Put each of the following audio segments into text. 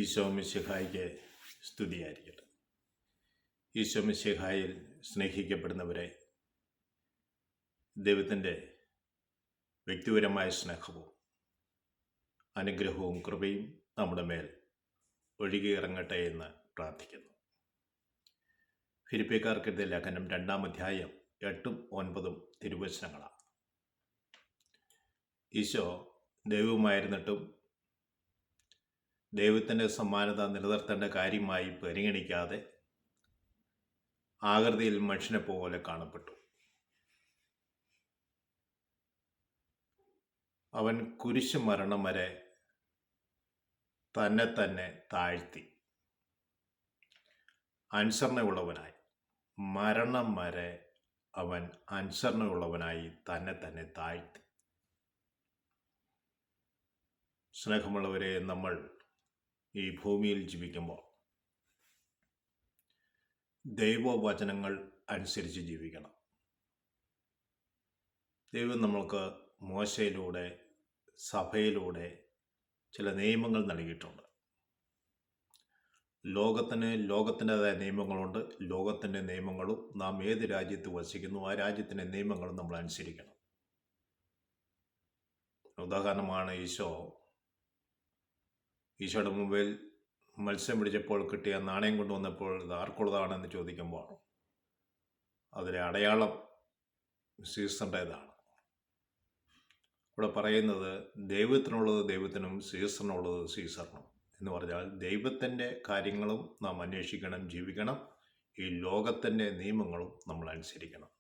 ഈശോ മിശിഹായിക്ക് സ്തുതിയായിരിക്കട്ടെ. ഈശോ മിശിഹായിൽ സ്നേഹിക്കപ്പെടുന്നവരെ, ദൈവത്തിൻ്റെ വ്യക്തിപരമായ സ്നേഹവും അനുഗ്രഹവും കൃപയും നമ്മുടെ മേൽ ഒഴുകിയിറങ്ങട്ടെ എന്ന് പ്രാർത്ഥിക്കുന്നു. ഫിലിപ്പിയർക്കെഴുതിയ ലേഖനം 2-ാം അധ്യായം 8-ഉം 9-ഉം തിരുവചനങ്ങളാണ്. ഈശോ ദൈവമായിരുന്നിട്ടും ദൈവത്തിൻ്റെ സമാനത നിലനിർത്തേണ്ട കാര്യമായി പരിഗണിക്കാതെ ആകൃതിയിൽ മനുഷ്യനെ പോലെ കാണപ്പെട്ടു. അവൻ കുരിശ് മരണം വരെ തന്നെ താഴ്ത്തി, അനുസരണയുള്ളവനായി, മരണം വരെ അവൻ അനുസരണയുള്ളവനായി തന്നെ താഴ്ത്തി. സ്നേഹമുള്ളവരെ, നമ്മൾ ഈ ഭൂമിയിൽ ജീവിക്കുമ്പോൾ ദൈവവചനങ്ങൾ അനുസരിച്ച് ജീവിക്കണം. ദൈവം നമ്മൾക്ക് മോശയിലൂടെ, സഭയിലൂടെ ചില നിയമങ്ങൾ നൽകിയിട്ടുണ്ട്. ലോകത്തിൻ്റെതായ നിയമങ്ങളുണ്ട്. ലോകത്തിൻ്റെ നിയമങ്ങളും നാം ഏത് രാജ്യത്ത് വസിക്കുന്നു ആ രാജ്യത്തിൻ്റെ നിയമങ്ങളും നമ്മൾ അനുസരിക്കണം. ഉദാഹരണമാണ് ഈശോയുടെ മുമ്പിൽ മത്സ്യം പിടിച്ചപ്പോൾ കിട്ടിയ നാണയം കൊണ്ടുവന്നപ്പോൾ ഇത് ആർക്കുള്ളതാണെന്ന് ചോദിക്കുമ്പോൾ അതിലെ അടയാളം സീസറിൻ്റേതാണ്. ഇവിടെ പറയുന്നത് ദൈവത്തിനുള്ളത് ദൈവത്തിനും സീസറിനുള്ളത് സീസറിനും എന്ന് പറഞ്ഞാൽ ദൈവത്തിൻ്റെ കാര്യങ്ങളും നാം അന്വേഷിക്കണം, ജീവിക്കണം. ഈ ലോകത്തിൻ്റെ നിയമങ്ങളും നമ്മൾ അനുസരിക്കണം.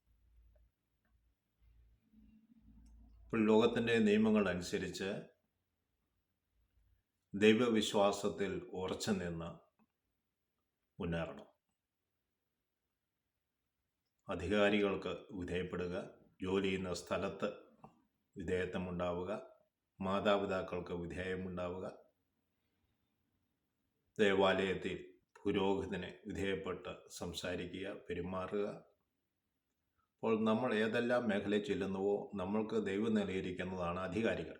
ഇപ്പോൾ ലോകത്തിൻ്റെ നിയമങ്ങൾ അനുസരിച്ച് ദൈവവിശ്വാസത്തിൽ ഉറച്ചു നിന്ന് മുന്നേറണം. അധികാരികൾക്ക് വിധേയപ്പെടുക, ജോലി ചെയ്യുന്ന സ്ഥലത്ത് വിധേയത്വമുണ്ടാവുക, മാതാപിതാക്കൾക്ക് വിധേയമുണ്ടാവുക, ദേവാലയത്തിൽ പുരോഹിതനെ വിധേയപ്പെട്ട് സംസാരിക്കുക, പെരുമാറുക. അപ്പോൾ നമ്മൾ ഏതെല്ലാം മേഖലയിൽ ചെല്ലുന്നുവോ നമ്മൾക്ക് ദൈവം നൽകിയിരിക്കുന്നതാണ് അധികാരികൾ.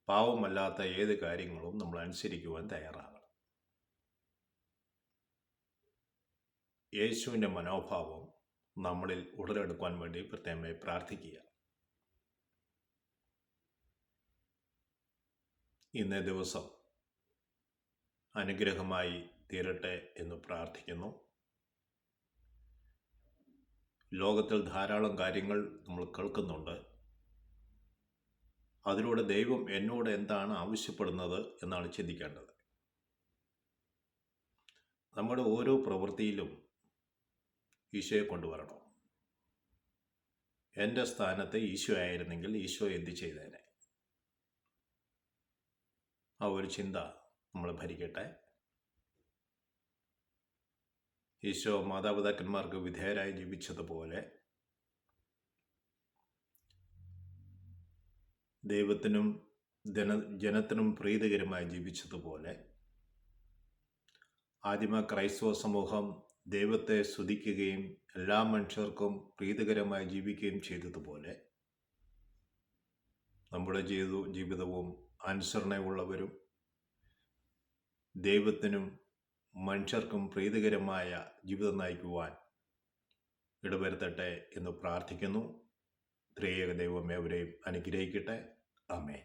പാവമല്ലാത്ത ഏത് കാര്യങ്ങളും നമ്മൾ അനുസരിക്കുവാൻ തയ്യാറാകണം. യേശുവിൻ്റെ മനോഭാവം നമ്മളിൽ ഉടലെടുക്കുവാൻ വേണ്ടി പ്രത്യേകമായി പ്രാർത്ഥിക്കുക. ഇന്നേ ദിവസം അനുഗ്രഹമായി തീരട്ടെ എന്ന് പ്രാർത്ഥിക്കുന്നു. ലോകത്തിൽ ധാരാളം കാര്യങ്ങൾ നമ്മൾ കേൾക്കുന്നുണ്ട്. അതിലൂടെ ദൈവം എന്നോട് എന്താണ് ആവശ്യപ്പെടുന്നത് എന്നാണ് ചിന്തിക്കേണ്ടത്. നമ്മുടെ ഓരോ പ്രവൃത്തിയിലും ഈശോയെ കൊണ്ടുവരണം. എൻ്റെ സ്ഥാനത്ത് ഈശോ ആയിരുന്നെങ്കിൽ ഈശോ എന്ത് ചെയ്തേനെ? ആ ഒരു ചിന്ത നമ്മൾ ഭരിക്കട്ടെ. ഈശോ മാതാപിതാക്കന്മാർക്ക് വിധേയരായി ജീവിച്ചതുപോലെ ദൈവത്തിനും ജനത്തിനും പ്രീതികരമായി ജീവിച്ചതുപോലെ ആദിമ ക്രൈസ്തവ സമൂഹം ദൈവത്തെ സ്തുതിക്കുകയും എല്ലാ മനുഷ്യർക്കും പ്രീതികരമായി ജീവിക്കുകയും ചെയ്തതുപോലെ നമ്മുടെ ജീവിതവും അനുസരണയുള്ളവരും ദൈവത്തിനും മനുഷ്യർക്കും പ്രീതികരമായ ജീവിതം നയിക്കുവാൻ ഇടവരുത്തട്ടെ എന്ന് പ്രാർത്ഥിക്കുന്നു. ത്രിയേക ദൈവം അവരെയും അനുഗ്രഹിക്കട്ടെ. ആമേൻ.